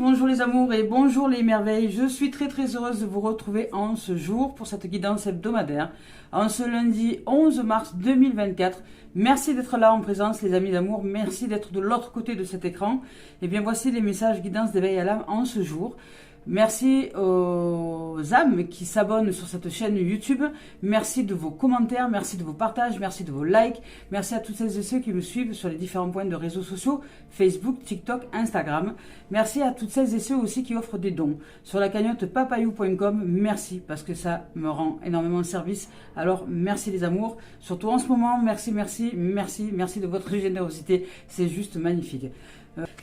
bonjour les amours et bonjour les merveilles. Je suis très heureuse de vous retrouver en ce jour pour cette guidance hebdomadaire, en ce lundi 11 mars 2024. Merci d'être là en présence les amis d'amour, merci d'être de l'autre côté de cet écran. Et bien voici les messages guidance d'éveil à l'âme en ce jour. Merci aux âmes qui s'abonnent sur cette chaîne YouTube. Merci de vos commentaires, merci de vos partages, merci de vos likes. Merci à toutes celles et ceux qui me suivent sur les différents points de réseaux sociaux, Facebook, TikTok, Instagram. Merci à toutes celles et ceux aussi qui offrent des dons sur la cagnotte papayou.com. Merci parce que ça me rend énormément de service. Alors merci les amours. Surtout en ce moment, merci de votre générosité. C'est juste magnifique.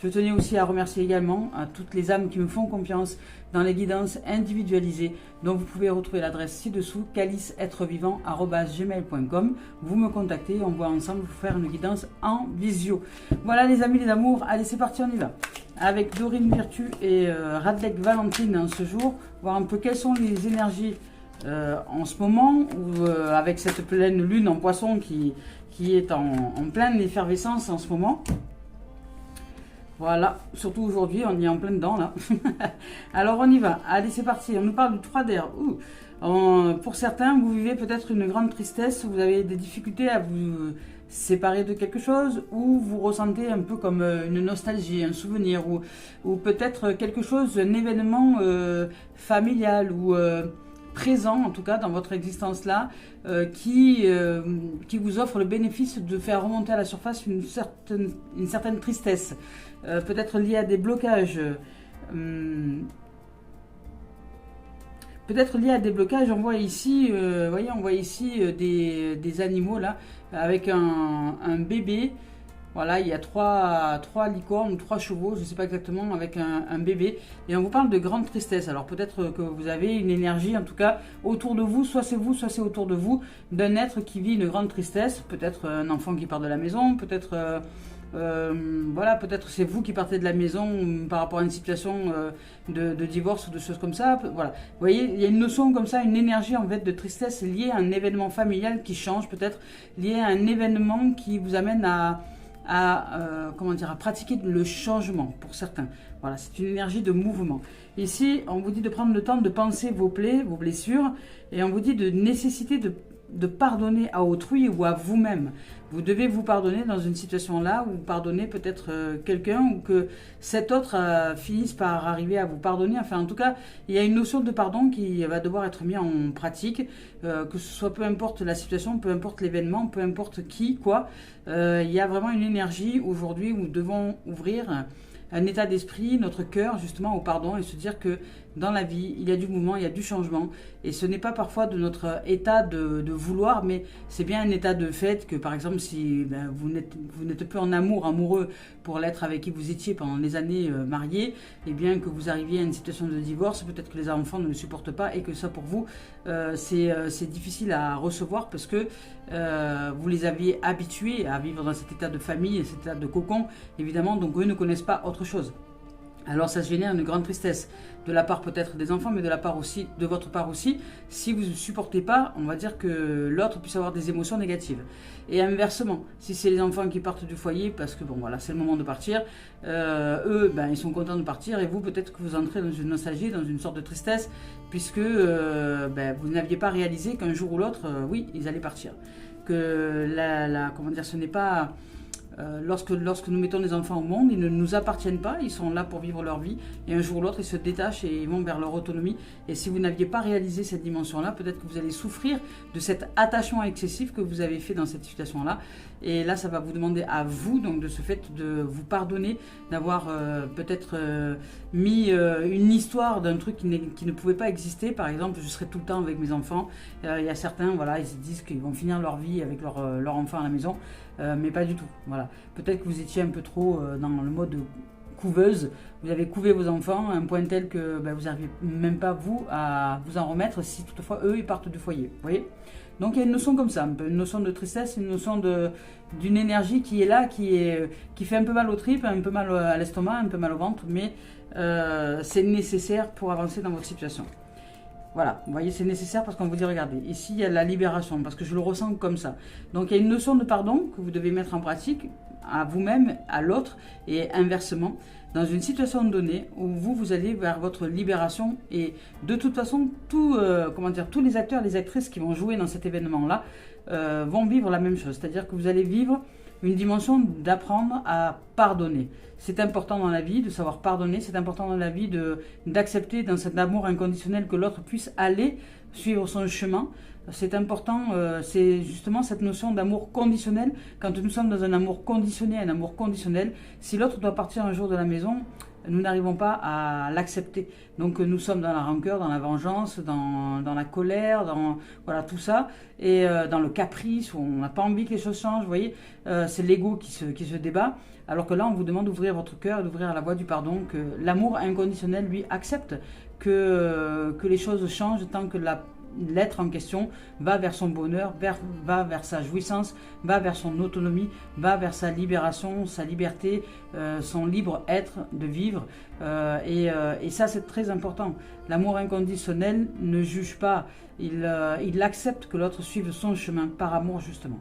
Je tenais aussi à remercier également à toutes les âmes qui me font confiance dans les guidances individualisées dont vous pouvez retrouver l'adresse ci-dessous caliceêtrevivant@gmail.com. Vous me contactez et on va ensemble vous faire une guidance en visio. Voilà les amis, les amours, allez c'est parti, on y va. Avec Dorine Virtue et Radlek Valentine en ce jour, voir un peu quelles sont les énergies en ce moment, ou avec cette pleine lune en poisson qui est en pleine effervescence en ce moment. Voilà, surtout aujourd'hui, on y est en plein dedans là. Alors on y va, allez c'est parti, on nous parle du 3 d'air. Pour certains, vous vivez peut-être une grande tristesse, vous avez des difficultés à vous séparer de quelque chose, ou vous ressentez un peu comme une nostalgie, un souvenir, ou peut-être quelque chose, un événement familial ou présent en tout cas dans votre existence là, qui vous offre le bénéfice de faire remonter à la surface une certaine tristesse, peut-être liée à des blocages, on voit ici, voyez, on voit ici des animaux là, avec un bébé. Voilà, il y a trois licornes ou 3 chevaux, je ne sais pas exactement, avec un bébé. Et on vous parle de grande tristesse. Alors peut-être que vous avez une énergie, en tout cas, autour de vous, soit c'est autour de vous, d'un être qui vit une grande tristesse. Peut-être un enfant qui part de la maison, peut-être voilà, peut-être c'est vous qui partez de la maison par rapport à une situation de divorce ou de choses comme ça. Voilà, vous voyez, il y a une notion comme ça, une énergie en fait de tristesse liée à un événement familial qui change, peut-être lié à un événement qui vous amène à pratiquer le changement pour certains. Voilà, c'est une énergie de mouvement. Ici, on vous dit de prendre le temps de penser vos plaies, vos blessures, et on vous dit de nécessiter de pardonner à autrui ou à vous-même. Vous devez vous pardonner dans une situation là, ou pardonner peut-être quelqu'un, ou que cet autre finisse par arriver à vous pardonner. Enfin, en tout cas, il y a une notion de pardon qui va devoir être mise en pratique, que ce soit peu importe la situation, peu importe l'événement, peu importe qui, quoi. Il y a vraiment une énergie aujourd'hui où nous devons ouvrir un état d'esprit, notre cœur justement au pardon, et se dire que dans la vie, il y a du mouvement, il y a du changement, et ce n'est pas parfois de notre état de vouloir, mais c'est bien un état de fait que par exemple si vous n'êtes plus en amoureux pour l'être avec qui vous étiez pendant des années mariés, et bien que vous arriviez à une situation de divorce, peut-être que les enfants ne le supportent pas et que ça pour vous c'est difficile à recevoir parce que vous les aviez habitués à vivre dans cet état de famille, cet état de cocon évidemment, donc eux ne connaissent pas autre chose. Alors ça génère une grande tristesse de la part peut-être des enfants, mais de votre part aussi, si vous ne supportez pas, on va dire que l'autre puisse avoir des émotions négatives. Et inversement, si c'est les enfants qui partent du foyer, parce que bon voilà, c'est le moment de partir, eux, ils sont contents de partir, et vous peut-être que vous entrez dans une nostalgie, dans une sorte de tristesse, puisque vous n'aviez pas réalisé qu'un jour ou l'autre, oui, ils allaient partir. Que ce n'est pas... Lorsque nous mettons des enfants au monde, ils ne nous appartiennent pas, ils sont là pour vivre leur vie, et un jour ou l'autre ils se détachent et ils vont vers leur autonomie. Et si vous n'aviez pas réalisé cette dimension-là, peut-être que vous allez souffrir de cet attachement excessif que vous avez fait dans cette situation-là. Et là, ça va vous demander à vous, donc de ce fait, de vous pardonner, d'avoir peut-être mis une histoire d'un truc qui ne pouvait pas exister. Par exemple, je serai tout le temps avec mes enfants. Il y a certains, voilà, ils se disent qu'ils vont finir leur vie avec leur enfant à la maison, mais pas du tout. Voilà. Peut-être que vous étiez un peu trop dans le mode couveuse. Vous avez couvé vos enfants à un point tel que vous n'arrivez même pas, vous, à vous en remettre si toutefois eux, ils partent du foyer. Vous voyez ? Donc il y a une notion comme ça, une notion de tristesse, une notion d'une énergie qui est là, qui fait un peu mal aux tripes, un peu mal à l'estomac, un peu mal au ventre, mais c'est nécessaire pour avancer dans votre situation. Voilà, vous voyez, c'est nécessaire parce qu'on vous dit, regardez, ici il y a la libération, parce que je le ressens comme ça. Donc il y a une notion de pardon que vous devez mettre en pratique à vous-même, à l'autre, et inversement, dans une situation donnée où vous allez vers votre libération. Et de toute façon, tous les acteurs, les actrices qui vont jouer dans cet événement-là vont vivre la même chose. C'est-à-dire que vous allez vivre une dimension d'apprendre à pardonner. C'est important dans la vie de savoir pardonner, c'est important dans la vie d'accepter dans cet amour inconditionnel que l'autre puisse aller suivre son chemin. C'est important, c'est justement cette notion d'amour conditionnel. Quand nous sommes dans un amour conditionné, si l'autre doit partir un jour de la maison, nous n'arrivons pas à l'accepter. Donc nous sommes dans la rancœur, dans la vengeance, dans la colère, dans voilà, tout ça, et dans le caprice, où on n'a pas envie que les choses changent, vous voyez, c'est l'ego qui se débat, alors que là on vous demande d'ouvrir votre cœur, d'ouvrir la voie du pardon, que l'amour inconditionnel lui accepte que les choses changent tant que l'être en question va vers son bonheur, va vers sa jouissance, va vers son autonomie, va vers sa libération, sa liberté, son libre être de vivre. Et ça, c'est très important. L'amour inconditionnel ne juge pas, il accepte que l'autre suive son chemin par amour, justement.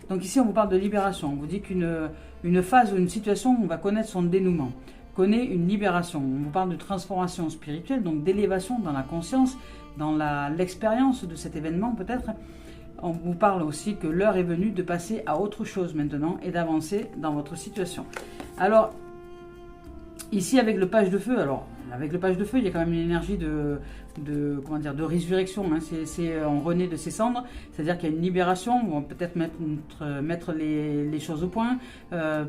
Donc ici, on vous parle de libération. On vous dit qu'une phase ou une situation, on va connaître son dénouement, connaît une libération. On vous parle de transformation spirituelle, donc d'élévation dans la conscience, dans l'expérience de cet événement peut-être. On vous parle aussi que l'heure est venue de passer à autre chose maintenant et d'avancer dans votre situation. Alors, ici avec le page de feu, il y a quand même une énergie de résurrection, hein. On renaît de ses cendres, c'est-à-dire qu'il y a une libération, on va peut-être mettre les choses au point,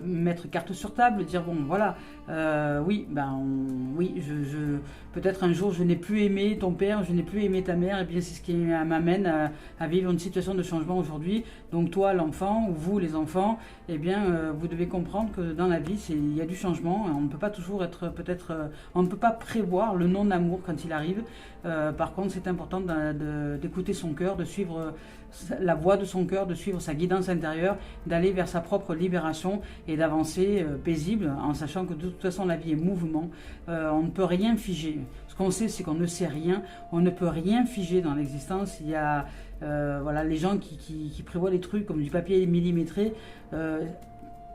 mettre carte sur table, dire bon voilà, peut-être un jour je n'ai plus aimé ton père, je n'ai plus aimé ta mère, et bien c'est ce qui m'amène à vivre une situation de changement aujourd'hui. Donc toi l'enfant, ou vous les enfants, eh bien vous devez comprendre que dans la vie il y a du changement, on ne peut pas toujours être on ne peut pas prévoir le non-amour quand il arrive. Par contre, c'est important d'écouter son cœur, de suivre la voie de son cœur, de suivre sa guidance intérieure, d'aller vers sa propre libération et d'avancer paisible, en sachant que de toute façon la vie est mouvement. On ne peut rien figer. Ce qu'on sait, c'est qu'on ne sait rien. On ne peut rien figer dans l'existence. Il y a les gens qui prévoient les trucs comme du papier millimétré.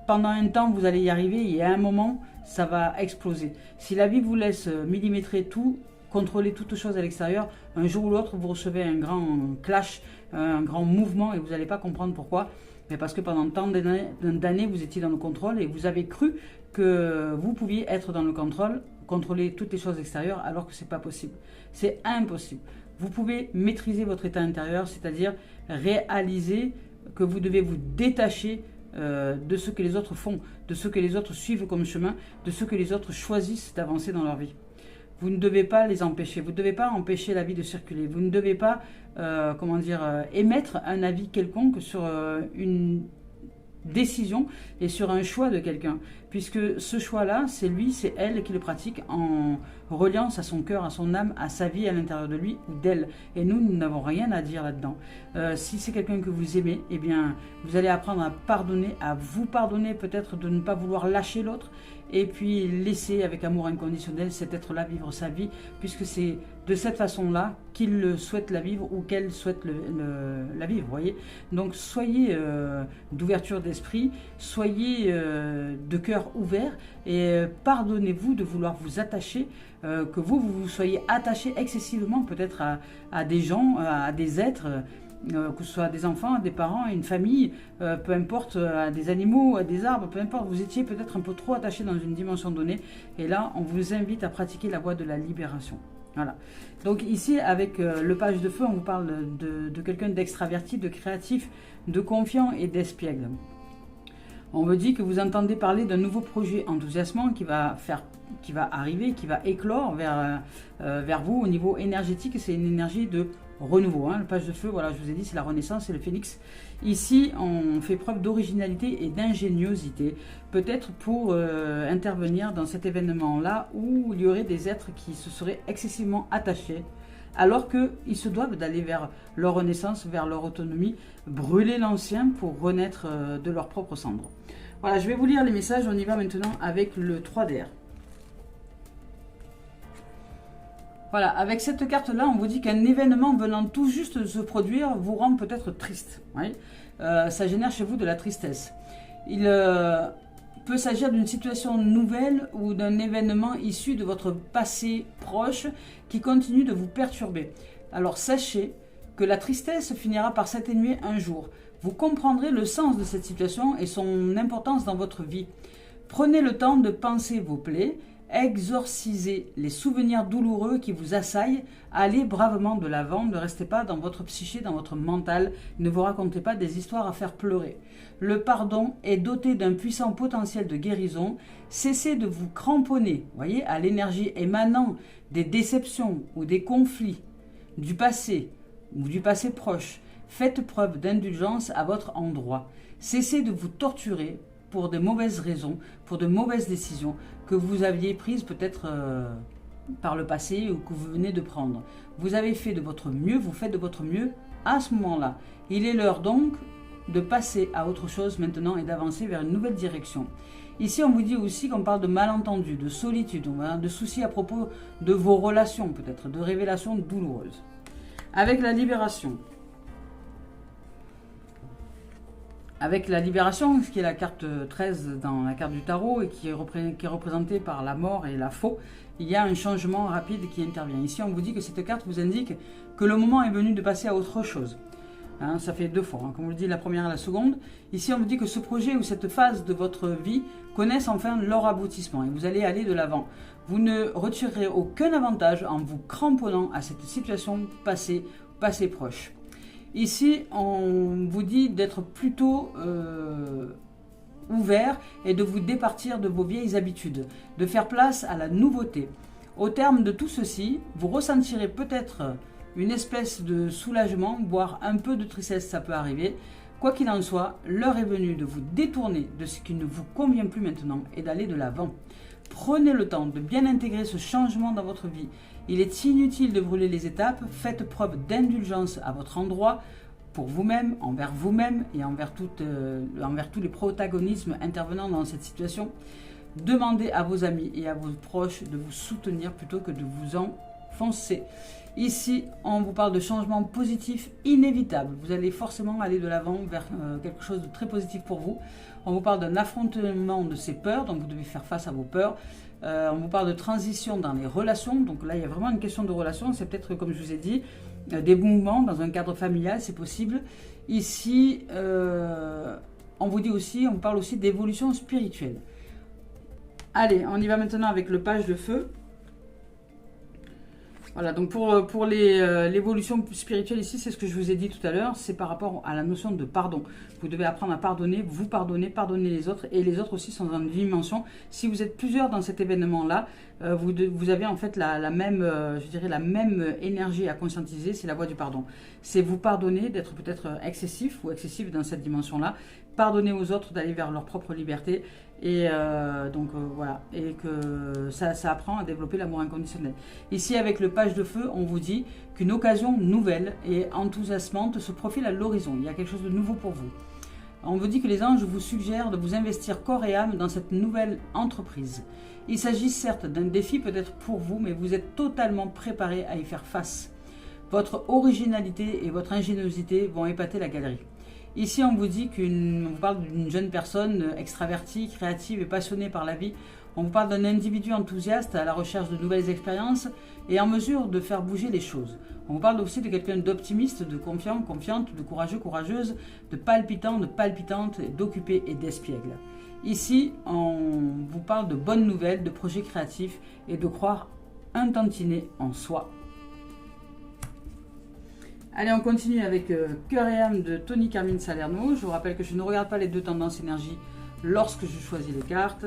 Pendant un temps, vous allez y arriver et à un moment, ça va exploser. Si la vie vous laisse millimétrer tout, contrôler toutes choses à l'extérieur, un jour ou l'autre, vous recevez un grand clash, un grand mouvement et vous n'allez pas comprendre pourquoi. Mais parce que pendant tant d'années, vous étiez dans le contrôle et vous avez cru que vous pouviez être dans le contrôle, contrôler toutes les choses extérieures, alors que ce n'est pas possible. C'est impossible. Vous pouvez maîtriser votre état intérieur, c'est-à-dire réaliser que vous devez vous détacher de ce que les autres font, de ce que les autres suivent comme chemin, de ce que les autres choisissent d'avancer dans leur vie. Vous ne devez pas les empêcher, vous ne devez pas empêcher la vie de circuler, vous ne devez pas émettre un avis quelconque sur une décision et sur un choix de quelqu'un, puisque ce choix-là, c'est lui, c'est elle qui le pratique en reliance à son cœur, à son âme, à sa vie à l'intérieur de lui ou d'elle. Et nous n'avons rien à dire là-dedans. Si c'est quelqu'un que vous aimez, eh bien, vous allez apprendre à pardonner, à vous pardonner, peut-être de ne pas vouloir lâcher l'autre, et puis laisser avec amour inconditionnel cet être-là vivre sa vie, puisque c'est de cette façon-là qu'il souhaite la vivre ou qu'elle souhaite la vivre, vous voyez. Donc soyez d'ouverture d'esprit, soyez de cœur ouvert et pardonnez-vous de vouloir vous attacher, que vous soyez attaché excessivement peut-être à des gens, à des êtres, que ce soit des enfants, des parents, une famille, peu importe, à des animaux, à des arbres, peu importe, vous étiez peut-être un peu trop attaché dans une dimension donnée, et là on vous invite à pratiquer la voie de la libération. Voilà. Donc ici avec le page de feu, on vous parle de quelqu'un d'extraverti, de créatif, de confiant et d'espiègle. On me dit que vous entendez parler d'un nouveau projet enthousiasmant qui va arriver, qui va éclore vers vous au niveau énergétique. C'est une énergie de renouveau, hein. Le page de feu, voilà, je vous ai dit, c'est la renaissance, c'est le phénix. Ici, on fait preuve d'originalité et d'ingéniosité, peut-être pour intervenir dans cet événement-là où il y aurait des êtres qui se seraient excessivement attachés, alors qu'ils se doivent d'aller vers leur renaissance, vers leur autonomie, brûler l'ancien pour renaître de leurs propres cendres. Voilà, je vais vous lire les messages, on y va maintenant avec le 3DR. Voilà, avec cette carte-là, on vous dit qu'un événement venant tout juste de se produire vous rend peut-être triste. Oui, ça génère chez vous de la tristesse. peut s'agir d'une situation nouvelle ou d'un événement issu de votre passé proche qui continue de vous perturber. Alors sachez que la tristesse finira par s'atténuer un jour. Vous comprendrez le sens de cette situation et son importance dans votre vie. Prenez le temps de penser vos plaies, exorcisez les souvenirs douloureux qui vous assaillent, allez bravement de l'avant, ne restez pas dans votre psyché, dans votre mental, ne vous racontez pas des histoires à faire pleurer. Le pardon est doté d'un puissant potentiel de guérison. Cessez de vous cramponner, voyez, à l'énergie émanant des déceptions ou des conflits du passé ou du passé proche. Faites preuve d'indulgence à votre endroit. Cessez de vous torturer pour de mauvaises raisons, pour de mauvaises décisions que vous aviez prises peut-être par le passé ou que vous venez de prendre. Vous avez fait de votre mieux, vous faites de votre mieux à ce moment-là. Il est l'heure donc de passer à autre chose maintenant et d'avancer vers une nouvelle direction. Ici, on vous dit aussi qu'on parle de malentendus, de solitude, de soucis à propos de vos relations peut-être, de révélations douloureuses. Avec la libération. Avec la libération, ce qui est la carte 13 dans la carte du tarot et qui est représentée par la mort et la faux, il y a un changement rapide qui intervient. Ici, on vous dit que cette carte vous indique que le moment est venu de passer à autre chose. Hein, ça fait deux fois, hein, comme on le dit, la première et la seconde. Ici, on vous dit que ce projet ou cette phase de votre vie connaissent enfin leur aboutissement et vous allez aller de l'avant. Vous ne retirerez aucun avantage en vous cramponnant à cette situation passée proche. Ici, on vous dit d'être plutôt ouvert et de vous départir de vos vieilles habitudes, de faire place à la nouveauté. Au terme de tout ceci, vous ressentirez peut-être une espèce de soulagement, voire un peu de tristesse, ça peut arriver. Quoi qu'il en soit, l'heure est venue de vous détourner de ce qui ne vous convient plus maintenant et d'aller de l'avant. Prenez le temps de bien intégrer ce changement dans votre vie. Il est inutile de brûler les étapes. Faites preuve d'indulgence à votre endroit, pour vous-même, et envers tous les protagonismes intervenant dans cette situation. Demandez à vos amis et à vos proches de vous soutenir plutôt que de vous enfoncer. Ici, on vous parle de changements positifs inévitables. Vous allez forcément aller de l'avant vers quelque chose de très positif pour vous. On vous parle d'un affrontement de ces peurs, donc vous devez faire face à vos peurs. On vous parle de transition dans les relations, donc là il y a vraiment une question de relation, c'est peut-être comme je vous ai dit, des mouvements dans un cadre familial, c'est possible. Ici, on vous parle aussi d'évolution spirituelle. Allez, on y va maintenant avec le page de feu. Voilà, donc pour l'évolution spirituelle ici, c'est ce que je vous ai dit tout à l'heure, c'est par rapport à la notion de pardon. Vous devez apprendre à pardonner, vous pardonner les autres, et les autres aussi sont dans une dimension. Si vous êtes plusieurs dans cet événement-là, vous avez en fait la même énergie à conscientiser, c'est la voie du pardon. C'est vous pardonner d'être peut-être excessif ou excessive dans cette dimension-là, pardonner aux autres d'aller vers leur propre liberté, et voilà, et que ça apprend à développer l'amour inconditionnel. Ici, avec le page de feu, on vous dit qu'une occasion nouvelle et enthousiasmante se profile à l'horizon. Il y a quelque chose de nouveau pour vous. On vous dit que les anges vous suggèrent de vous investir corps et âme dans cette nouvelle entreprise. Il s'agit certes d'un défi peut-être pour vous, mais vous êtes totalement préparé à y faire face. Votre originalité et votre ingéniosité vont épater la galerie. Ici, on vous parle d'une jeune personne extravertie, créative et passionnée par la vie. On vous parle d'un individu enthousiaste à la recherche de nouvelles expériences et en mesure de faire bouger les choses. On vous parle aussi de quelqu'un d'optimiste, de confiant, confiante, de courageux, courageuse, de palpitant, de palpitante, d'occupé et d'espiègle. Ici, on vous parle de bonnes nouvelles, de projets créatifs et de croire un tantinet en soi. Allez, on continue avec Cœur et âme de Tony Carmine Salerno. Je vous rappelle que je ne regarde pas les deux tendances énergie lorsque je choisis les cartes.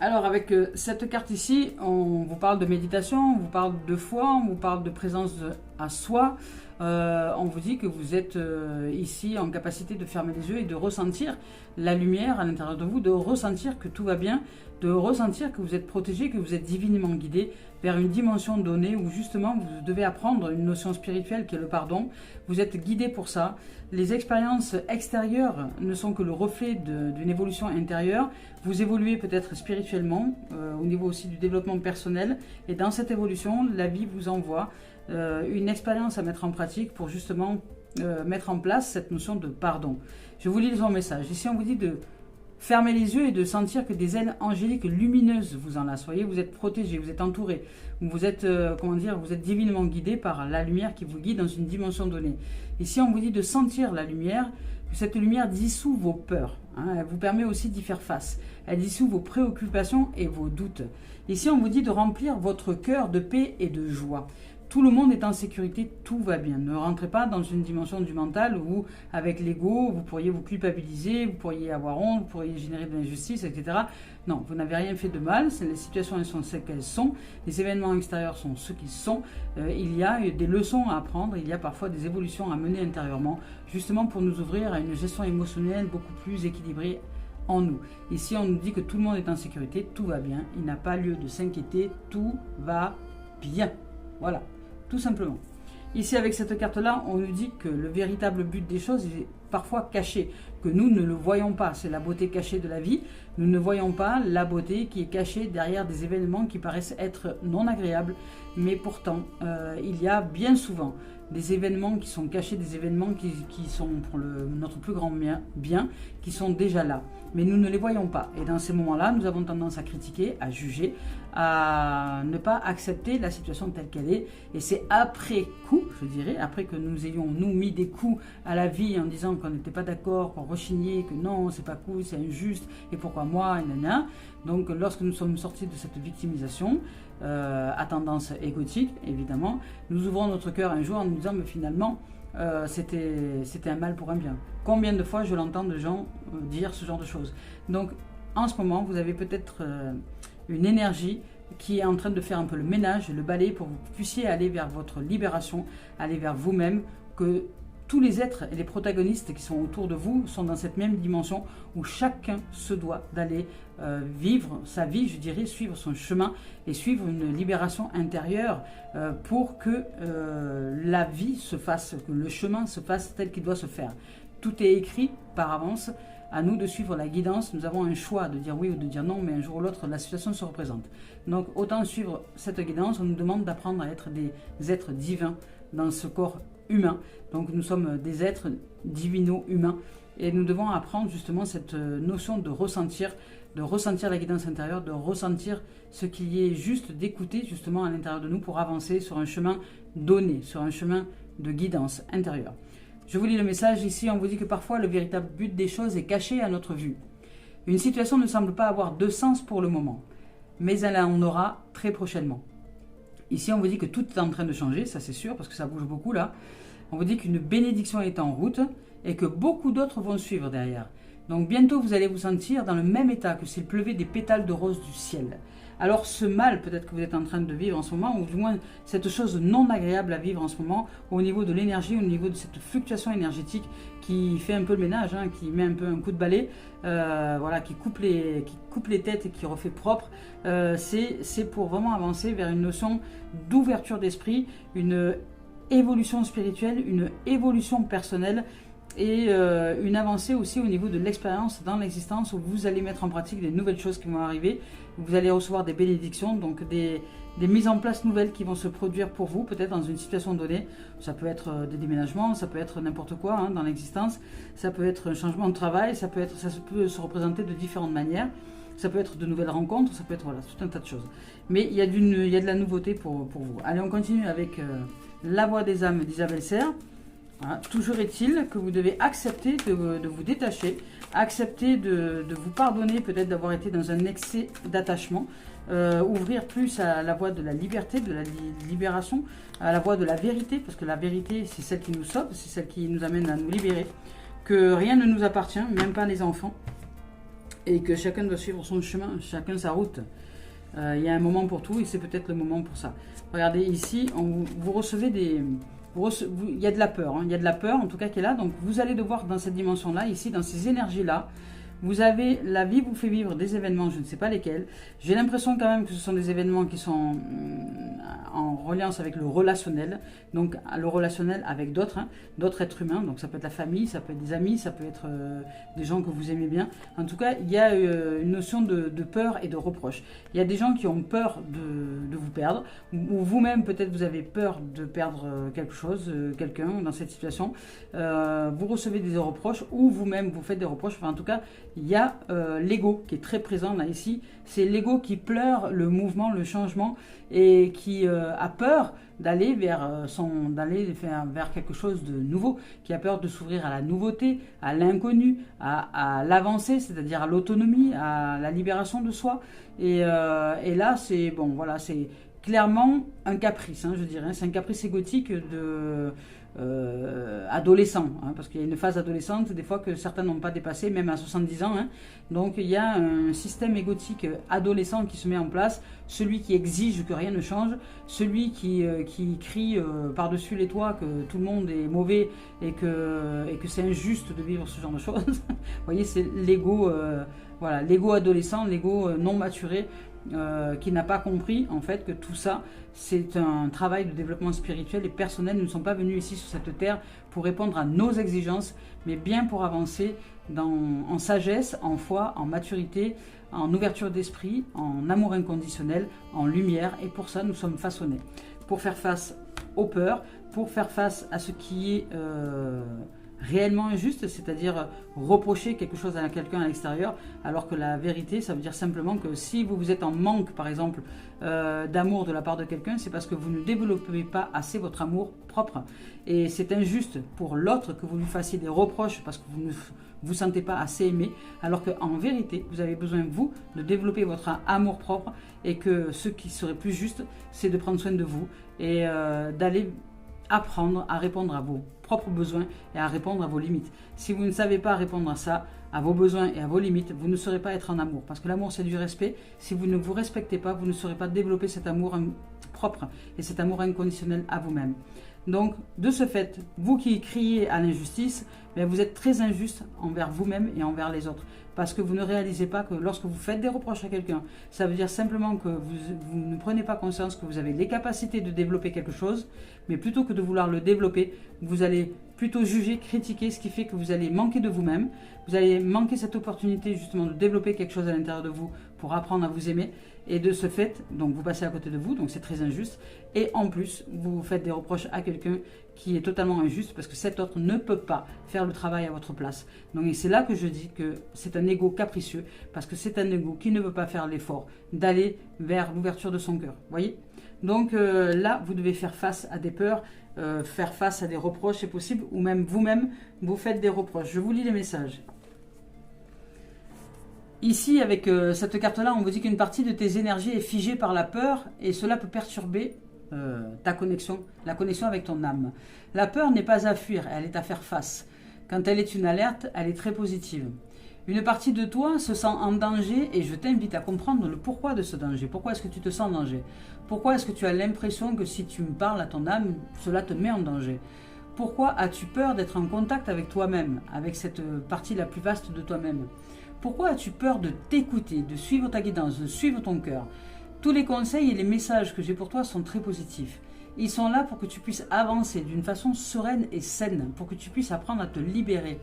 Alors, avec cette carte ici, on vous parle de méditation, on vous parle de foi, on vous parle de présence à soi, on vous dit que vous êtes ici en capacité de fermer les yeux et de ressentir la lumière à l'intérieur de vous, de ressentir que tout va bien, de ressentir que vous êtes protégé, que vous êtes divinement guidé vers une dimension donnée où justement vous devez apprendre une notion spirituelle qui est le pardon. Vous êtes guidé pour ça. Les expériences extérieures ne sont que le reflet d'une évolution intérieure. Vous évoluez peut-être spirituellement, au niveau aussi du développement personnel. Et dans cette évolution, la vie vous envoie une expérience à mettre en pratique pour justement mettre en place cette notion de pardon. Je vous lis son message. Ici, on vous dit de fermer les yeux et de sentir que des ailes angéliques lumineuses vous enlacent. Voyez, vous êtes protégé, vous êtes entouré. Vous êtes, vous êtes divinement guidé par la lumière qui vous guide dans une dimension donnée. Ici, on vous dit de sentir la lumière, que cette lumière dissout vos peurs. Elle vous permet aussi d'y faire face. Elle dissout vos préoccupations et vos doutes. Ici, on vous dit de remplir votre cœur de paix et de joie. Tout le monde est en sécurité, tout va bien. Ne rentrez pas dans une dimension du mental où, avec l'ego, vous pourriez vous culpabiliser, vous pourriez avoir honte, vous pourriez générer de l'injustice, etc. Non, vous n'avez rien fait de mal. Les situations, elles sont ce qu'elles sont. Les événements extérieurs sont ce qu'ils sont. Il y a des leçons à apprendre. Il y a parfois des évolutions à mener intérieurement, justement pour nous ouvrir à une gestion émotionnelle beaucoup plus équilibrée en nous. Ici, on nous dit que tout le monde est en sécurité, tout va bien. Il n'a pas lieu de s'inquiéter, tout va bien. Voilà. Tout simplement. Ici, avec cette carte-là, on nous dit que le véritable but des choses est parfois caché, que nous ne le voyons pas. C'est la beauté cachée de la vie. Nous ne voyons pas la beauté qui est cachée derrière des événements qui paraissent être non agréables, mais pourtant, il y a bien souvent des événements qui sont cachés, des événements qui sont pour notre plus grand bien, qui sont déjà là. Mais nous ne les voyons pas. Et dans ces moments-là, nous avons tendance à critiquer, à juger, à ne pas accepter la situation telle qu'elle est. Et c'est après coup, je dirais, après que nous ayons, nous, mis des coups à la vie en disant qu'on n'était pas d'accord, qu'on rechignait, que non, c'est pas cool, c'est injuste, et pourquoi moi, et nanana. Donc, lorsque nous sommes sortis de cette victimisation, à tendance égotique, évidemment, nous ouvrons notre cœur un jour en nous disant, mais finalement, c'était un mal pour un bien. Combien de fois je l'entends de gens dire ce genre de choses. Donc, en ce moment, vous avez peut-être une énergie qui est en train de faire un peu le ménage, le balai, pour que vous puissiez aller vers votre libération, aller vers vous-même, que tous les êtres et les protagonistes qui sont autour de vous sont dans cette même dimension où chacun se doit d'aller vivre sa vie, je dirais, suivre son chemin et suivre une libération intérieure pour que la vie se fasse, que le chemin se fasse tel qu'il doit se faire. Tout est écrit par avance. À nous de suivre la guidance. Nous avons un choix de dire oui ou de dire non, mais un jour ou l'autre, la situation se représente. Donc, autant suivre cette guidance. On nous demande d'apprendre à être des êtres divins dans ce corps humain. Donc, nous sommes des êtres divino-humains. Et nous devons apprendre justement cette notion de ressentir la guidance intérieure, de ressentir ce qu'il y est juste d'écouter justement à l'intérieur de nous pour avancer sur un chemin donné, sur un chemin de guidance intérieure. Je vous lis le message ici, on vous dit que parfois le véritable but des choses est caché à notre vue. Une situation ne semble pas avoir de sens pour le moment, mais elle en aura très prochainement. Ici, on vous dit que tout est en train de changer, ça c'est sûr, parce que ça bouge beaucoup là. On vous dit qu'une bénédiction est en route et que beaucoup d'autres vont suivre derrière. Donc bientôt, vous allez vous sentir dans le même état que s'il pleuvait des pétales de rose du ciel. Alors ce mal, peut-être que vous êtes en train de vivre en ce moment, ou du moins cette chose non agréable à vivre en ce moment, au niveau de l'énergie, au niveau de cette fluctuation énergétique qui fait un peu le ménage, qui met un peu un coup de balai, voilà, qui coupe les têtes et qui refait propre, c'est pour vraiment avancer vers une notion d'ouverture d'esprit, une évolution spirituelle, une évolution personnelle, et une avancée aussi au niveau de l'expérience dans l'existence où vous allez mettre en pratique des nouvelles choses qui vont arriver, vous allez recevoir des bénédictions, donc des mises en place nouvelles qui vont se produire pour vous, peut-être dans une situation donnée. Ça peut être des déménagements, ça peut être n'importe quoi dans l'existence, ça peut être un changement de travail, ça peut se représenter de différentes manières, ça peut être de nouvelles rencontres, ça peut être voilà, tout un tas de choses. Mais il y a de la nouveauté pour vous. Allez, on continue avec La Voix des âmes d'Isabelle Serre. Voilà. Toujours est-il que vous devez accepter de vous détacher, accepter de vous pardonner peut-être d'avoir été dans un excès d'attachement, ouvrir plus à la voie de la liberté, de la libération, à la voie de la vérité, parce que la vérité c'est celle qui nous sauve, c'est celle qui nous amène à nous libérer, que rien ne nous appartient, même pas les enfants, et que chacun doit suivre son chemin, chacun sa route. Il y a un moment pour tout et c'est peut-être le moment pour ça. Regardez ici, vous recevez il y a de la peur, hein, il y a de la peur en tout cas qui est là. Donc vous allez devoir dans cette dimension-là, ici, dans ces énergies-là, vous avez, la vie vous fait vivre des événements, je ne sais pas lesquels. J'ai l'impression quand même que ce sont des événements qui sont en reliance avec le relationnel. Donc le relationnel avec d'autres, hein, d'autres êtres humains. Donc ça peut être la famille, ça peut être des amis, ça peut être des gens que vous aimez bien. En tout cas, il y a une notion de peur et de reproche. Il y a des gens qui ont peur de vous perdre. Ou vous-même, peut-être vous avez peur de perdre quelque chose, quelqu'un dans cette situation. Vous recevez des reproches ou vous-même vous faites des reproches. Enfin, en tout cas, il y a l'ego qui est très présent là ici. C'est l'ego qui pleure le mouvement, le changement et qui a peur d'aller vers vers quelque chose de nouveau, qui a peur de s'ouvrir à la nouveauté, à l'inconnu, à l'avancée, c'est-à-dire à l'autonomie, à la libération de soi. Et là, c'est bon, voilà, c'est clairement un caprice, hein, je dirais. C'est un caprice égotique de adolescent, hein, parce qu'il y a une phase adolescente des fois que certains n'ont pas dépassé, même à 70 ans, hein. Donc il y a un système égotique adolescent qui se met en place, celui qui exige que rien ne change, celui qui crie par-dessus les toits que tout le monde est mauvais et que c'est injuste de vivre ce genre de choses. Vous voyez, c'est l'ego, voilà, l'ego adolescent, l'ego non maturé, qui n'a pas compris en fait que tout ça c'est un travail de développement spirituel et personnel. Nous ne sommes pas venus ici sur cette terre pour répondre à nos exigences, mais bien pour avancer en sagesse, en foi, en maturité, en ouverture d'esprit, en amour inconditionnel, en lumière. Et pour ça nous sommes façonnés, pour faire face aux peurs, pour faire face à ce qui est réellement injuste, c'est-à-dire reprocher quelque chose à quelqu'un à l'extérieur, alors que la vérité, ça veut dire simplement que si vous êtes en manque, par exemple, d'amour de la part de quelqu'un, c'est parce que vous ne développez pas assez votre amour propre. Et c'est injuste pour l'autre que vous lui fassiez des reproches parce que vous ne vous sentez pas assez aimé, alors qu'en vérité, vous avez besoin, vous, de développer votre amour propre, et que ce qui serait plus juste, c'est de prendre soin de vous et d'aller apprendre à répondre à vos propres besoins et à répondre à vos limites. Si vous ne savez pas répondre à ça, à vos besoins et à vos limites, vous ne saurez pas être en amour. Parce que l'amour, c'est du respect. Si vous ne vous respectez pas, vous ne saurez pas développer cet amour propre et cet amour inconditionnel à vous-même. Donc, de ce fait, vous qui criez à l'injustice, vous êtes très injuste envers vous-même et envers les autres. Parce que vous ne réalisez pas que lorsque vous faites des reproches à quelqu'un, ça veut dire simplement que vous ne prenez pas conscience que vous avez les capacités de développer quelque chose, mais plutôt que de vouloir le développer, vous allez plutôt juger, critiquer, ce qui fait que vous allez manquer de vous-même, vous allez manquer cette opportunité justement de développer quelque chose à l'intérieur de vous pour apprendre à vous aimer, et de ce fait, donc vous passez à côté de vous, donc c'est très injuste, et en plus, vous faites des reproches à quelqu'un qui est totalement injuste, parce que cet autre ne peut pas faire le travail à votre place. Donc c'est là que je dis que c'est un ego capricieux, parce que c'est un ego qui ne veut pas faire l'effort d'aller vers l'ouverture de son cœur, voyez. Donc là, vous devez faire face à des peurs, faire face à des reproches, c'est possible, ou même vous-même, vous faites des reproches. Je vous lis les messages. Ici, avec cette carte-là, on vous dit qu'une partie de tes énergies est figée par la peur, et cela peut perturber ta connexion, la connexion avec ton âme. La peur n'est pas à fuir, elle est à faire face. Quand elle est une alerte, elle est très positive. Une partie de toi se sent en danger, et je t'invite à comprendre le pourquoi de ce danger. Pourquoi est-ce que tu te sens en danger? Pourquoi est-ce que tu as l'impression que si tu me parles à ton âme, cela te met en danger? Pourquoi as-tu peur d'être en contact avec toi-même, avec cette partie la plus vaste de toi-même? Pourquoi as-tu peur de t'écouter, de suivre ta guidance, de suivre ton cœur? Tous les conseils et les messages que j'ai pour toi sont très positifs. Ils sont là pour que tu puisses avancer d'une façon sereine et saine, pour que tu puisses apprendre à te libérer,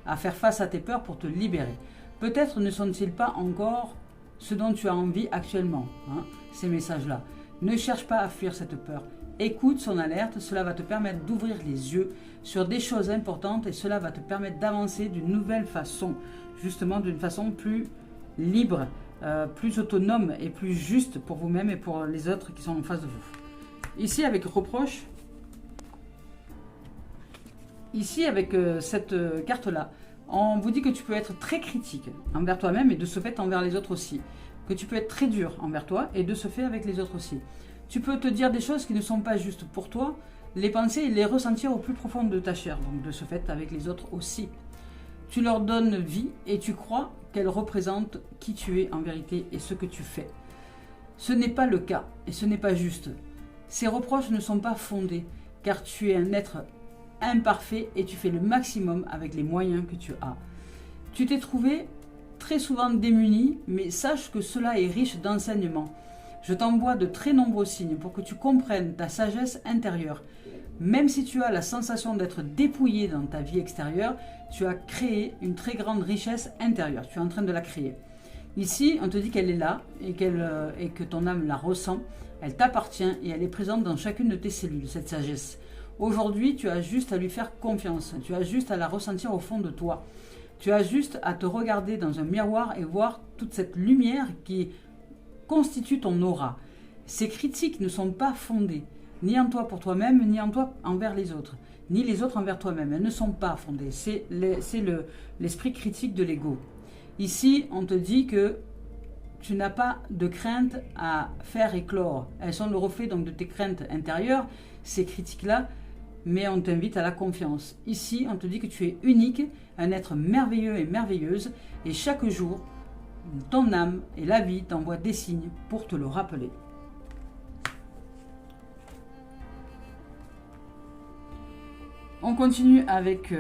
à faire face à tes peurs pour te libérer. Peut-être ne sont-ils pas encore ce dont tu as envie actuellement, hein, ces messages-là. Ne cherche pas à fuir cette peur. Écoute son alerte, cela va te permettre d'ouvrir les yeux sur des choses importantes et cela va te permettre d'avancer d'une nouvelle façon, justement d'une façon plus libre, plus autonome et plus juste pour vous-même et pour les autres qui sont en face de vous. Ici avec reproche, ici avec cette carte-là, on vous dit que tu peux être très critique envers toi-même et de ce fait envers les autres aussi. Que tu peux être très dur envers toi et de ce fait avec les autres aussi. Tu peux te dire des choses qui ne sont pas justes pour toi, les penser et les ressentir au plus profond de ta chair, donc de ce fait avec les autres aussi. Tu leur donnes vie et tu crois qu'elles représentent qui tu es en vérité et ce que tu fais. Ce n'est pas le cas et ce n'est pas juste. Ces reproches ne sont pas fondés. car tu es un être imparfait et tu fais le maximum avec les moyens que tu as. Tu t'es trouvé très souvent démuni, mais sache que cela est riche d'enseignements. Je t'envoie de très nombreux signes pour que tu comprennes ta sagesse intérieure. Même si tu as la sensation d'être dépouillé dans ta vie extérieure, tu as créé une très grande richesse intérieure. Tu es en train de la créer. Ici, on te dit qu'elle est là et que ton âme la ressent. Elle t'appartient et elle est présente dans chacune de tes cellules, cette sagesse. Aujourd'hui, tu as juste à lui faire confiance. Tu as juste à la ressentir au fond de toi. Tu as juste à te regarder dans un miroir et voir toute cette lumière qui constitue ton aura. Ces critiques ne sont pas fondées, ni en toi pour toi-même, ni en toi envers les autres, ni les autres envers toi-même. Elles ne sont pas fondées. C'est l'esprit critique de l'ego. Ici, on te dit que tu n'as pas de crainte à faire éclore. Elles sont le reflet donc de tes craintes intérieures, ces critiques-là, mais on t'invite à la confiance. Ici, on te dit que tu es unique, un être merveilleux et merveilleuse, et chaque jour, ton âme et la vie t'envoient des signes pour te le rappeler. On continue avec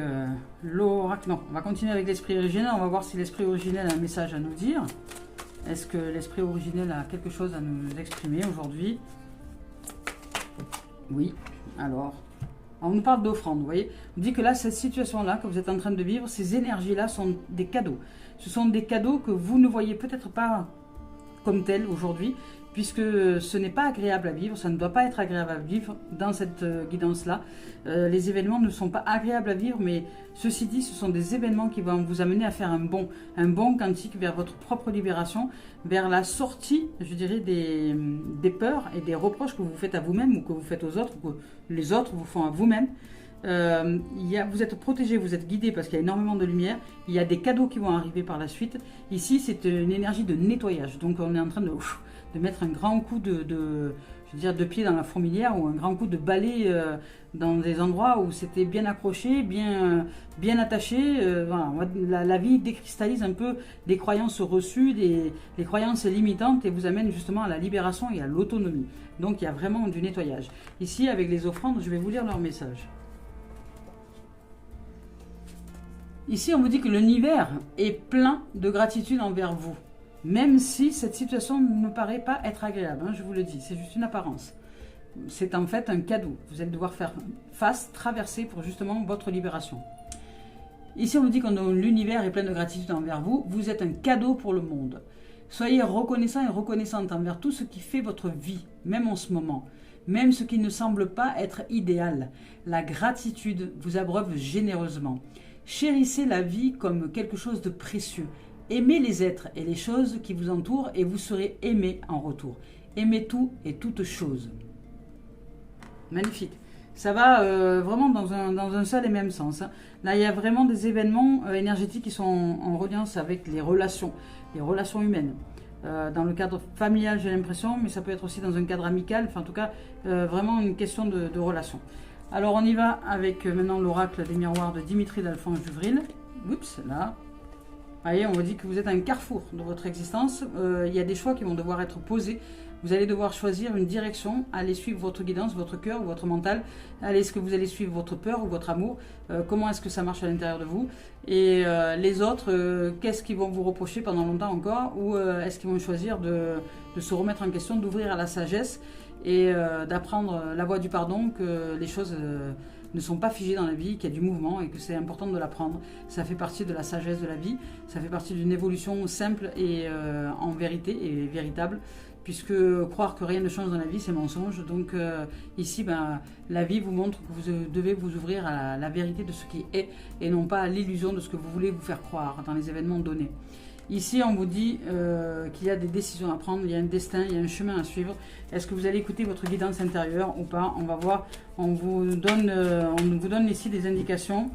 l'oracle. Non, on va continuer avec l'esprit originel. On va voir si l'esprit originel a un message à nous dire. Est-ce que l'esprit originel a quelque chose à nous exprimer aujourd'hui? Oui. Alors, on nous parle d'offrande, vous voyez. On dit que là, cette situation-là que vous êtes en train de vivre, ces énergies-là sont des cadeaux. Ce sont des cadeaux que vous ne voyez peut-être pas comme tels aujourd'hui, puisque ce n'est pas agréable à vivre, ça ne doit pas être agréable à vivre dans cette guidance-là. Les événements ne sont pas agréables à vivre, mais ceci dit, ce sont des événements qui vont vous amener à faire un bond quantique vers votre propre libération, vers la sortie, je dirais, des peurs et des reproches que vous faites à vous-même ou que vous faites aux autres, ou que les autres vous font à vous-même. Vous êtes protégé, vous êtes guidé parce qu'il y a énormément de lumière. Il y a des cadeaux qui vont arriver par la suite. Ici, c'est une énergie de nettoyage. Donc, on est en train de mettre un grand coup de pied dans la fourmilière ou un grand coup de balai dans des endroits où c'était bien accroché, bien attaché. Voilà. La vie décristallise un peu des croyances reçues, des croyances limitantes et vous amène justement à la libération et à l'autonomie. Donc, il y a vraiment du nettoyage. Ici, avec les offrandes, je vais vous lire leur message. Ici, on vous dit que l'univers est plein de gratitude envers vous. Même si cette situation ne paraît pas être agréable, je vous le dis, c'est juste une apparence. C'est en fait un cadeau. Vous allez devoir faire face, traverser pour justement votre libération. Ici, on vous dit que l'univers est plein de gratitude envers vous. Vous êtes un cadeau pour le monde. Soyez reconnaissant et reconnaissante envers tout ce qui fait votre vie, même en ce moment. Même ce qui ne semble pas être idéal. La gratitude vous abreuve généreusement. Chérissez la vie comme quelque chose de précieux. Aimez les êtres et les choses qui vous entourent et vous serez aimé en retour. Aimez tout et toutes choses. Magnifique. Ça va vraiment dans un seul et même sens. Là, il y a vraiment des événements énergétiques qui sont en reliance avec les relations humaines. Dans le cadre familial, j'ai l'impression, mais ça peut être aussi dans un cadre amical. Enfin, en tout cas, vraiment une question de relation. Alors, on y va avec maintenant l'oracle des miroirs de Dimitri d'Alphonse Duvril. Oups, là. Vous voyez, on vous dit que vous êtes à un carrefour de votre existence. Il y a des choix qui vont devoir être posés. Vous allez devoir choisir une direction. Allez suivre votre guidance, votre cœur ou votre mental. Est-ce que vous allez suivre votre peur ou votre amour? Comment est-ce que ça marche à l'intérieur de vous? Et les autres, qu'est-ce qu'ils vont vous reprocher pendant longtemps encore? Ou est-ce qu'ils vont choisir de se remettre en question, d'ouvrir à la sagesse et d'apprendre la voie du pardon, que les choses ne sont pas figées dans la vie, qu'il y a du mouvement et que c'est important de l'apprendre. Ça fait partie de la sagesse de la vie, ça fait partie d'une évolution simple et en vérité et véritable, puisque croire que rien ne change dans la vie, c'est mensonge. Donc ici, la vie vous montre que vous devez vous ouvrir à la vérité de ce qui est et non pas à l'illusion de ce que vous voulez vous faire croire dans les événements donnés. Ici, on vous dit qu'il y a des décisions à prendre, il y a un destin, il y a un chemin à suivre. Est-ce que vous allez écouter votre guidance intérieure ou pas? On va voir. On vous donne ici des indications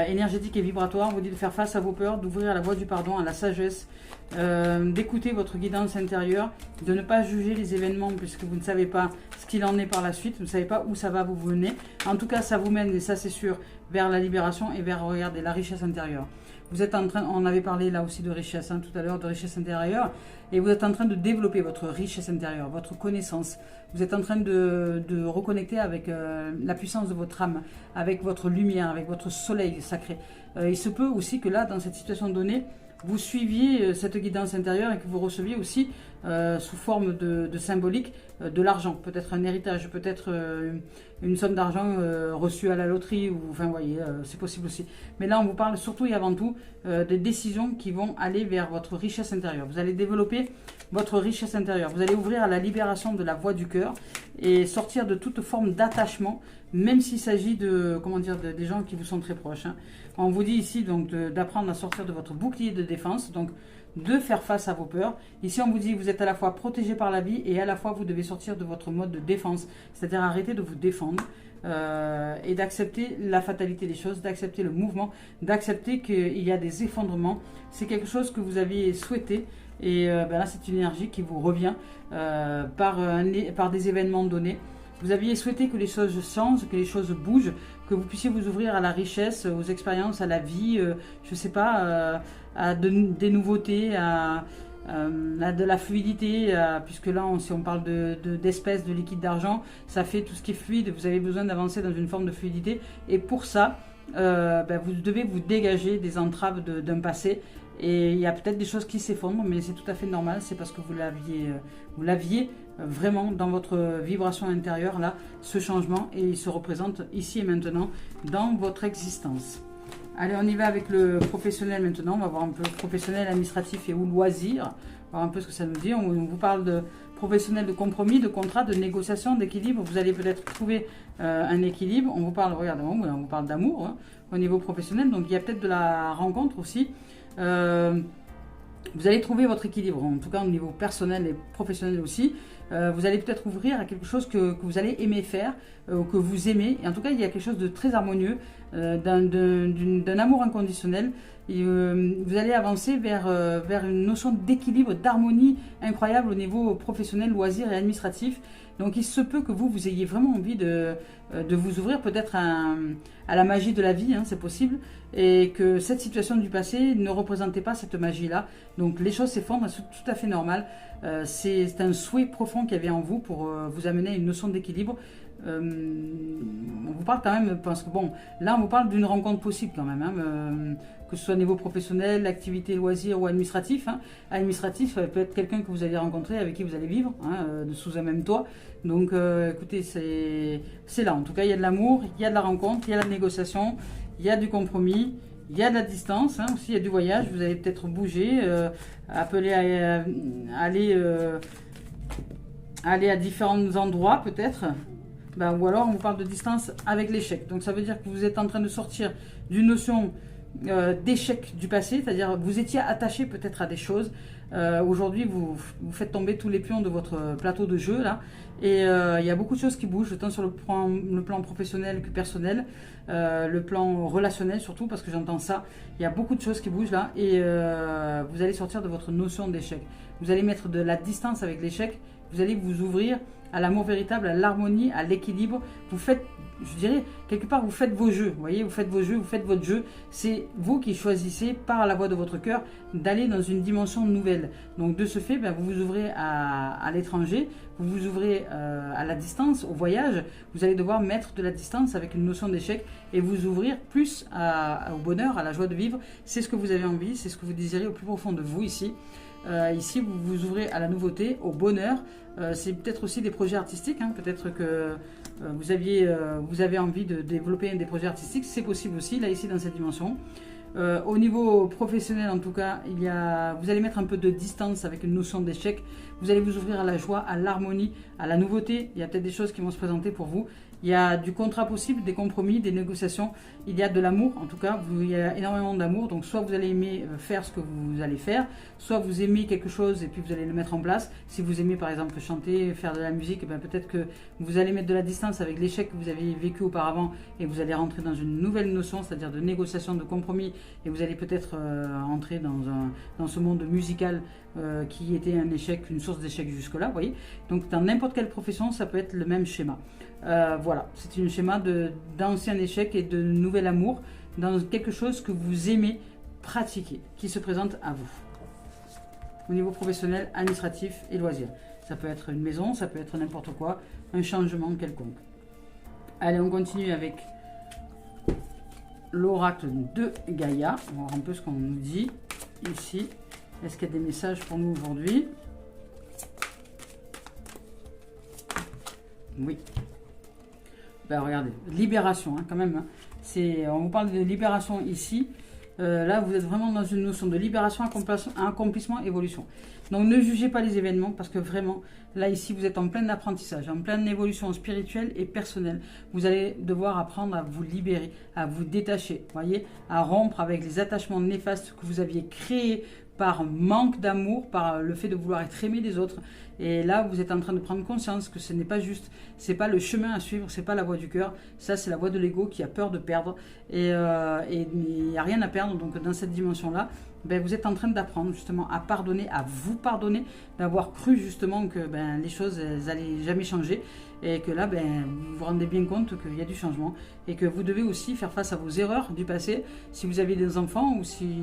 énergétiques et vibratoires. On vous dit de faire face à vos peurs, d'ouvrir à la voie du pardon, à la sagesse, d'écouter votre guidance intérieure, de ne pas juger les événements puisque vous ne savez pas ce qu'il en est par la suite, vous ne savez pas où ça va vous mener. En tout cas, ça vous mène, et ça c'est sûr, vers la libération et vers, regardez, la richesse intérieure. vous êtes en train, on avait parlé là aussi de richesse hein, tout à l'heure, de richesse intérieure, et vous êtes en train de développer votre richesse intérieure, votre connaissance. Vous êtes en train de reconnecter avec la puissance de votre âme, avec votre lumière, avec votre soleil sacré. Il se peut aussi que là, dans cette situation donnée, vous suiviez cette guidance intérieure et que vous receviez aussi sous forme de symbolique de l'argent, peut-être un héritage, peut-être une somme d'argent reçue à la loterie, ou enfin vous voyez, c'est possible aussi. Mais là on vous parle surtout et avant tout des décisions qui vont aller vers votre richesse intérieure. Vous allez développer votre richesse intérieure, vous allez ouvrir à la libération de la voie du cœur et sortir de toute forme d'attachement, même s'il s'agit de, comment dire, des gens qui vous sont très proches. Hein. On vous dit ici donc d'apprendre à sortir de votre bouclier de défense, donc de faire face à vos peurs. Ici, on vous dit que vous êtes à la fois protégé par la vie et à la fois vous devez sortir de votre mode de défense, c'est-à-dire arrêter de vous défendre et d'accepter la fatalité des choses, d'accepter le mouvement, d'accepter qu'il y a des effondrements. C'est quelque chose que vous aviez souhaité et là, c'est une énergie qui vous revient par des événements donnés. Vous aviez souhaité que les choses changent, que les choses bougent, que vous puissiez vous ouvrir à la richesse, aux expériences, à la vie, je ne sais pas, à des nouveautés, à de la fluidité, puisque là, si on parle d'espèces, de liquide d'argent, ça fait tout ce qui est fluide, vous avez besoin d'avancer dans une forme de fluidité, et pour ça, vous devez vous dégager des entraves d'un passé, et il y a peut-être des choses qui s'effondrent, mais c'est tout à fait normal, c'est parce que vous l'aviez vraiment dans votre vibration intérieure, là, ce changement, et il se représente ici et maintenant dans votre existence. Allez, on y va avec le professionnel maintenant. On va voir un peu professionnel, administratif et ou loisir. On va voir un peu ce que ça nous dit. On vous parle de professionnel, de compromis, de contrat, de négociation, d'équilibre. Vous allez peut-être trouver un équilibre. On vous parle, regardez, on vous parle d'amour hein, au niveau professionnel. Donc, il y a peut-être de la rencontre aussi. Vous allez trouver votre équilibre, en tout cas au niveau personnel et professionnel aussi. Vous allez peut-être ouvrir à quelque chose que vous allez aimer faire, que vous aimez. Et en tout cas, il y a quelque chose de très harmonieux, d'un amour inconditionnel. Et, vous allez avancer vers une notion d'équilibre, d'harmonie incroyable au niveau professionnel, loisir et administratif. Donc il se peut que vous ayez vraiment envie de vous ouvrir peut-être à la magie de la vie, hein, c'est possible, et que cette situation du passé ne représentait pas cette magie-là. Donc les choses s'effondrent, c'est tout à fait normal. C'est un souhait profond qu'il y avait en vous pour vous amener à une notion d'équilibre. On vous parle quand même, parce que bon, là on vous parle d'une rencontre possible quand même, hein, que ce soit au niveau professionnel, activité, loisir ou administratif. Hein. Administratif, ça peut être quelqu'un que vous allez rencontrer, avec qui vous allez vivre, hein, sous un même toit. Donc écoutez, c'est là, en tout cas il y a de l'amour, il y a de la rencontre, il y a de la négociation, il y a du compromis. Il y a de la distance, hein, aussi il y a du voyage, vous allez peut-être bouger, aller à différents endroits peut-être, ou alors on vous parle de distance avec l'échec. Donc ça veut dire que vous êtes en train de sortir d'une notion d'échec du passé, c'est-à-dire vous étiez attaché peut-être à des choses. Aujourd'hui vous faites tomber tous les pions de votre plateau de jeu là, et il y a beaucoup de choses qui bougent, tant sur le plan professionnel que personnel, le plan relationnel surtout, parce que j'entends ça. Il y a beaucoup de choses qui bougent là, et vous allez sortir de votre notion d'échec. Vous allez mettre de la distance avec l'échec, vous allez vous ouvrir à l'amour véritable, à l'harmonie, à l'équilibre. Vous faites, je dirais, quelque part, vous faites vos jeux. Vous voyez, vous faites vos jeux, vous faites votre jeu. C'est vous qui choisissez, par la voix de votre cœur, d'aller dans une dimension nouvelle. Donc, de ce fait, vous vous ouvrez à l'étranger, vous vous ouvrez à la distance, au voyage. Vous allez devoir mettre de la distance avec une notion d'échec et vous ouvrir plus au bonheur, à la joie de vivre. C'est ce que vous avez envie, c'est ce que vous désirez au plus profond de vous ici. Ici, vous vous ouvrez à la nouveauté, au bonheur. C'est peut-être aussi des projets artistiques. Hein. Peut-être que vous avez envie de développer des projets artistiques. C'est possible aussi, là, ici, dans cette dimension. Au niveau professionnel, en tout cas, vous allez mettre un peu de distance avec une notion d'échec. Vous allez vous ouvrir à la joie, à l'harmonie, à la nouveauté. Il y a peut-être des choses qui vont se présenter pour vous. Il y a du contrat possible, des compromis, des négociations. Il y a de l'amour, en tout cas, il y a énormément d'amour. Donc soit vous allez aimer faire ce que vous allez faire, soit vous aimez quelque chose et puis vous allez le mettre en place. Si vous aimez par exemple chanter, faire de la musique, peut-être que vous allez mettre de la distance avec l'échec que vous avez vécu auparavant et vous allez rentrer dans une nouvelle notion, c'est-à-dire de négociation, de compromis, et vous allez peut-être entrer dans ce monde musical qui était un échec, une source d'échec jusque-là, vous voyez. Donc dans n'importe quelle profession, ça peut être le même schéma. Voilà, c'est un schéma d'ancien échec et de nouvel amour dans quelque chose que vous aimez pratiquer, qui se présente à vous. Au niveau professionnel, administratif et loisirs. Ça peut être une maison, ça peut être n'importe quoi, un changement quelconque. Allez, on continue avec l'oracle de Gaïa. On va voir un peu ce qu'on nous dit ici. Est-ce qu'il y a des messages pour nous aujourd'hui? Oui. Ben, regardez, libération, hein, quand même. Hein. On vous parle de libération ici. Là, vous êtes vraiment dans une notion de libération, accomplissement, évolution. Donc, ne jugez pas les événements parce que vraiment, là, ici, vous êtes en plein apprentissage, en pleine évolution spirituelle et personnelle. Vous allez devoir apprendre à vous libérer, à vous détacher, voyez, à rompre avec les attachements néfastes que vous aviez créés par manque d'amour, par le fait de vouloir être aimé des autres. Et là, vous êtes en train de prendre conscience que ce n'est pas juste, c'est pas le chemin à suivre, c'est pas la voie du cœur, ça c'est la voie de l'ego qui a peur de perdre et il n'y a rien à perdre. Donc dans cette dimension-là, ben, vous êtes en train d'apprendre justement à pardonner, à vous pardonner, d'avoir cru justement que ben, les choses n'allaient jamais changer et que là, ben, vous vous rendez bien compte qu'il y a du changement et que vous devez aussi faire face à vos erreurs du passé. Si vous avez des enfants ou si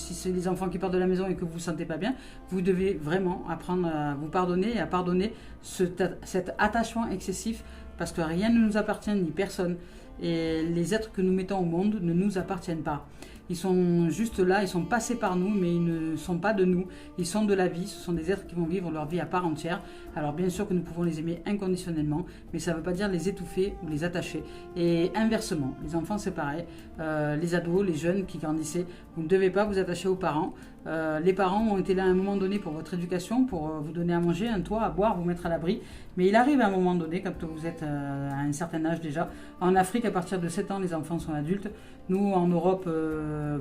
c'est des enfants qui partent de la maison et que vous ne vous sentez pas bien, vous devez vraiment apprendre à vous pardonner et à pardonner cet attachement excessif parce que rien ne nous appartient ni personne et les êtres que nous mettons au monde ne nous appartiennent pas. Ils sont juste là, ils sont passés par nous, mais ils ne sont pas de nous. Ils sont de la vie, ce sont des êtres qui vont vivre leur vie à part entière. Alors bien sûr que nous pouvons les aimer inconditionnellement, mais ça ne veut pas dire les étouffer ou les attacher. Et inversement, les enfants c'est pareil, les ados, les jeunes qui grandissaient, vous ne devez pas vous attacher aux parents. Les parents ont été là à un moment donné pour votre éducation, pour vous donner à manger, un toit, à boire, vous mettre à l'abri. Mais il arrive à un moment donné, quand vous êtes à un certain âge déjà, en Afrique à partir de 7 ans les enfants sont adultes. Nous en Europe,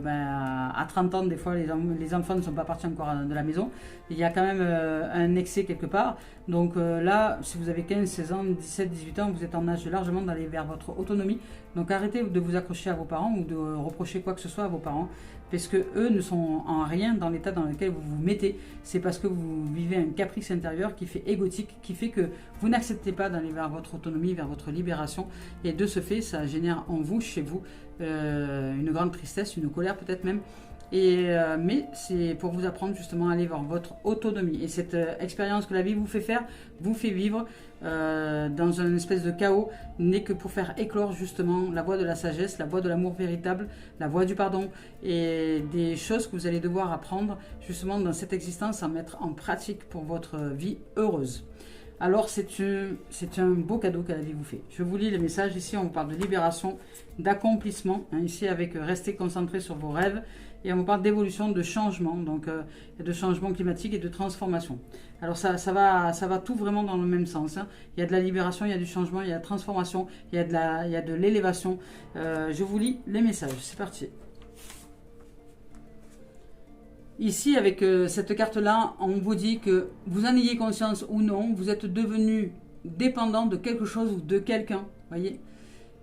à 30 ans des fois les enfants ne sont pas partis encore de la maison. Il y a quand même un excès quelque part. Donc là, si vous avez 15, 16 ans, 17, 18 ans, vous êtes en âge largement d'aller vers votre autonomie. Donc arrêtez de vous accrocher à vos parents ou de reprocher quoi que ce soit à vos parents. Parce que eux ne sont en rien dans l'état dans lequel vous vous mettez. C'est parce que vous vivez un caprice intérieur qui fait égotique, qui fait que vous n'acceptez pas d'aller vers votre autonomie, vers votre libération. Et de ce fait, ça génère en vous, chez vous, une grande tristesse, une colère peut-être même. Mais c'est pour vous apprendre justement à aller vers votre autonomie. Et cette expérience que la vie vous fait faire, vous fait vivre dans une espèce de chaos, n'est que pour faire éclore justement la voie de la sagesse, la voie de l'amour véritable, la voie du pardon et des choses que vous allez devoir apprendre justement dans cette existence à mettre en pratique pour votre vie heureuse. Alors c'est un beau cadeau que la vie vous fait. Je vous lis les messages. Ici on vous parle de libération, d'accomplissement, hein, ici avec rester concentré sur vos rêves. Et on vous parle d'évolution, de changement, donc de changement climatique et de transformation. Alors ça va tout vraiment dans le même sens. Hein. Il y a de la libération, il y a du changement, il y a de la transformation, il y a de l'élévation. Je vous lis les messages, c'est parti. Ici, avec cette carte-là, on vous dit que vous en ayez conscience ou non, vous êtes devenu dépendant de quelque chose ou de quelqu'un, voyez.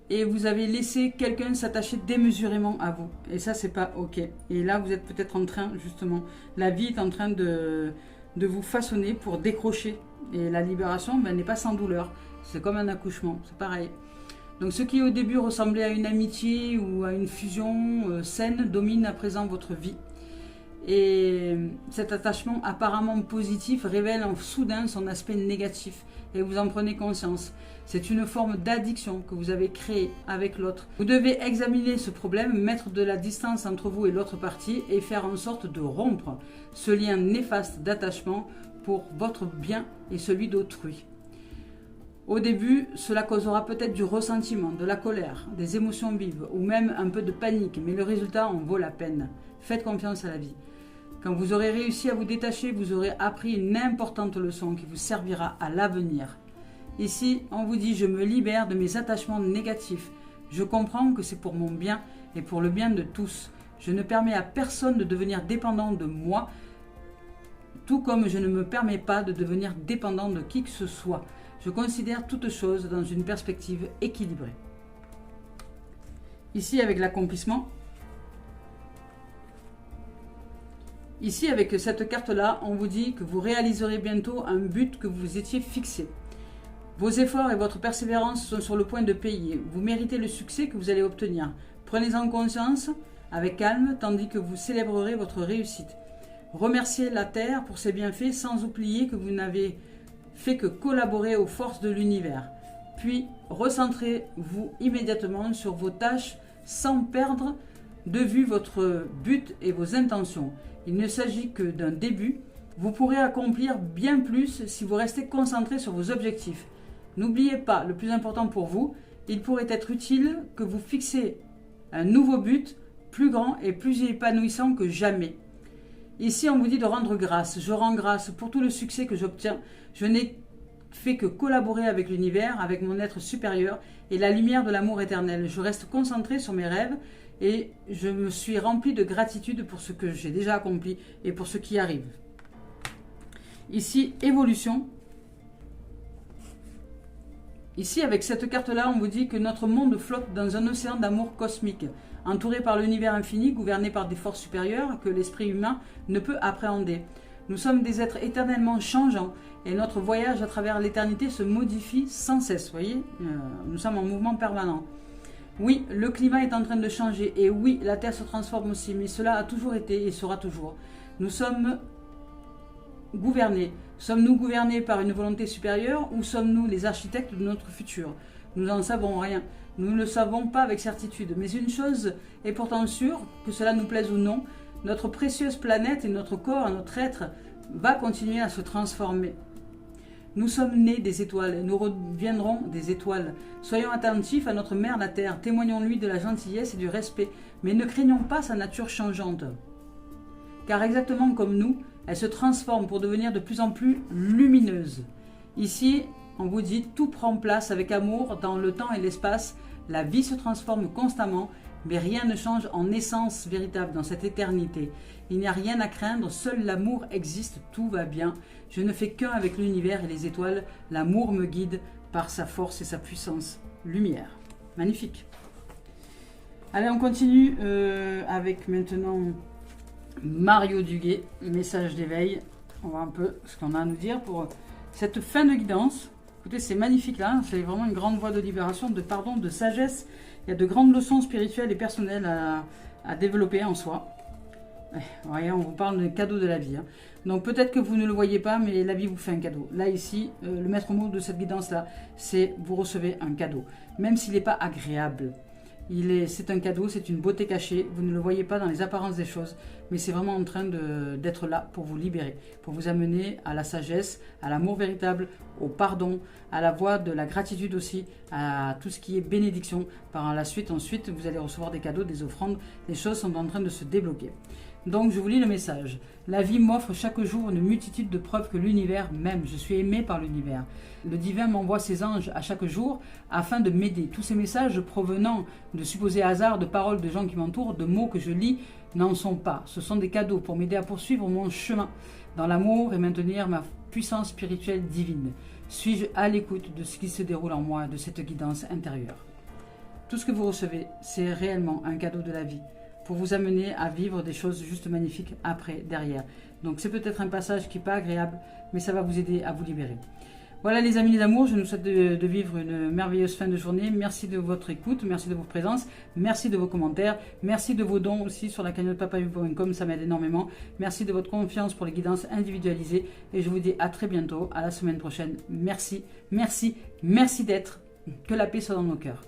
Et vous avez laissé quelqu'un s'attacher démesurément à vous. Et ça, c'est pas OK. Et là, vous êtes peut-être en train, justement, la vie est en train de vous façonner pour décrocher. Et la libération n'est pas sans douleur. C'est comme un accouchement, c'est pareil. Donc ce qui au début ressemblait à une amitié ou à une fusion saine domine à présent votre vie. Et cet attachement apparemment positif révèle en soudain son aspect négatif et vous en prenez conscience. C'est une forme d'addiction que vous avez créée avec l'autre. Vous devez examiner ce problème, mettre de la distance entre vous et l'autre partie et faire en sorte de rompre ce lien néfaste d'attachement pour votre bien et celui d'autrui. Au début, cela causera peut-être du ressentiment, de la colère, des émotions vives ou même un peu de panique, mais le résultat en vaut la peine. Faites confiance à la vie. Quand vous aurez réussi à vous détacher, vous aurez appris une importante leçon qui vous servira à l'avenir. Ici, on vous dit « Je me libère de mes attachements négatifs. Je comprends que c'est pour mon bien et pour le bien de tous. Je ne permets à personne de devenir dépendant de moi, tout comme je ne me permets pas de devenir dépendant de qui que ce soit. Je considère toutes choses dans une perspective équilibrée. » Ici, avec l'accomplissement, ici, avec cette carte-là, on vous dit que vous réaliserez bientôt un but que vous étiez fixé. Vos efforts et votre persévérance sont sur le point de payer. Vous méritez le succès que vous allez obtenir. Prenez-en conscience, avec calme, tandis que vous célébrerez votre réussite. Remerciez la Terre pour ses bienfaits sans oublier que vous n'avez fait que collaborer aux forces de l'univers. Puis, recentrez-vous immédiatement sur vos tâches sans perdre de vue votre but et vos intentions. Il ne s'agit que d'un début. Vous pourrez accomplir bien plus si vous restez concentré sur vos objectifs. N'oubliez pas, le plus important pour vous, il pourrait être utile que vous fixiez un nouveau but plus grand et plus épanouissant que jamais. Ici, on vous dit de rendre grâce. Je rends grâce pour tout le succès que j'obtiens. Je n'ai fait que collaborer avec l'univers, avec mon être supérieur et la lumière de l'amour éternel. Je reste concentré sur mes rêves et je me suis rempli de gratitude pour ce que j'ai déjà accompli et pour ce qui arrive. Ici, évolution. Ici, avec cette carte-là, on vous dit que notre monde flotte dans un océan d'amour cosmique, entouré par l'univers infini, gouverné par des forces supérieures que l'esprit humain ne peut appréhender. Nous sommes des êtres éternellement changeants et notre voyage à travers l'éternité se modifie sans cesse. Voyez, nous sommes en mouvement permanent. Oui, le climat est en train de changer et oui, la Terre se transforme aussi, mais cela a toujours été et sera toujours. Nous sommes gouvernés. Sommes-nous gouvernés par une volonté supérieure ou sommes-nous les architectes de notre futur? Nous n'en savons rien. Nous ne le savons pas avec certitude. Mais une chose est pourtant sûre, que cela nous plaise ou non, notre précieuse planète et notre corps, notre être, va continuer à se transformer. Nous sommes nés des étoiles et nous reviendrons des étoiles. Soyons attentifs à notre mère la Terre, témoignons-lui de la gentillesse et du respect, mais ne craignons pas sa nature changeante. Car exactement comme nous, elle se transforme pour devenir de plus en plus lumineuse. Ici, on vous dit, tout prend place avec amour dans le temps et l'espace. La vie se transforme constamment, mais rien ne change en essence véritable dans cette éternité. Il n'y a rien à craindre, seul l'amour existe, tout va bien. Je ne fais qu'un avec l'univers et les étoiles. L'amour me guide par sa force et sa puissance. Lumière. Magnifique. Allez, on continue avec maintenant Mario Duguay, message d'éveil. On va un peu ce qu'on a à nous dire pour cette fin de guidance. Écoutez, c'est magnifique là, c'est vraiment une grande voie de libération, de pardon, de sagesse. Il y a de grandes leçons spirituelles et personnelles à développer en soi. Voyez, on vous parle de cadeau de la vie. Donc peut-être que vous ne le voyez pas, mais la vie vous fait un cadeau. Là ici, le maître mot de cette guidance-là, c'est vous recevez un cadeau. Même s'il n'est pas agréable. C'est un cadeau, c'est une beauté cachée. Vous ne le voyez pas dans les apparences des choses, mais c'est vraiment en train d'être là pour vous libérer, pour vous amener à la sagesse, à l'amour véritable, au pardon, à la voie de la gratitude aussi, à tout ce qui est bénédiction. Par la suite, ensuite, vous allez recevoir des cadeaux, des offrandes. Les choses sont en train de se débloquer. Donc, je vous lis le message. La vie m'offre chaque jour une multitude de preuves que l'univers m'aime. Je suis aimé par l'univers. Le divin m'envoie ses anges à chaque jour afin de m'aider. Tous ces messages provenant de supposés hasards, de paroles de gens qui m'entourent, de mots que je lis, n'en sont pas. Ce sont des cadeaux pour m'aider à poursuivre mon chemin dans l'amour et maintenir ma puissance spirituelle divine. Suis-je à l'écoute de ce qui se déroule en moi, de cette guidance intérieure? Tout ce que vous recevez, c'est réellement un cadeau de la vie, pour vous amener à vivre des choses juste magnifiques après, derrière. Donc c'est peut-être un passage qui n'est pas agréable, mais ça va vous aider à vous libérer. Voilà les amis d'amour, je nous souhaite de vivre une merveilleuse fin de journée. Merci de votre écoute, merci de votre présence, merci de vos commentaires, merci de vos dons aussi sur la cagnotte papayou.com, ça m'aide énormément. Merci de votre confiance pour les guidances individualisées et je vous dis à très bientôt, à la semaine prochaine. Merci, merci, merci d'être. Que la paix soit dans nos cœurs.